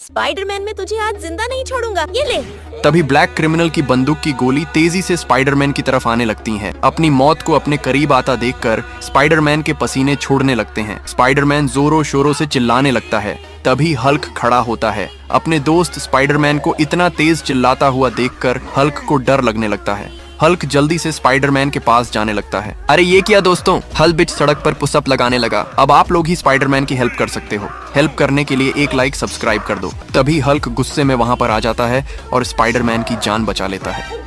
Spiderman में तुझे आज जिंदा नहीं छोड़ूंगा, ये ले। तभी ब्लैक क्रिमिनल की बंदूक की गोली तेजी से स्पाइडरमैन की तरफ आने लगती है। अपनी मौत को अपने करीब आता देखकर स्पाइडरमैन के पसीने छोड़ने लगते हैं। स्पाइडरमैन जोरों शोरों से चिल्लाने लगता है। तभी हल्क खड़ा होता है। अपने दोस्त स्पाइडरमैन को इतना तेज चिल्लाता हुआ देखकर हल्क को डर लगने लगता है। हल्क जल्दी से स्पाइडरमैन के पास जाने लगता है। अरे ये क्या दोस्तों, हल्क सड़क पर पुशअप लगाने लगा। अब आप लोग ही स्पाइडरमैन की हेल्प कर सकते हो। हेल्प करने के लिए एक लाइक सब्सक्राइब कर दो। तभी हल्क गुस्से में वहां पर आ जाता है और स्पाइडरमैन की जान बचा लेता है।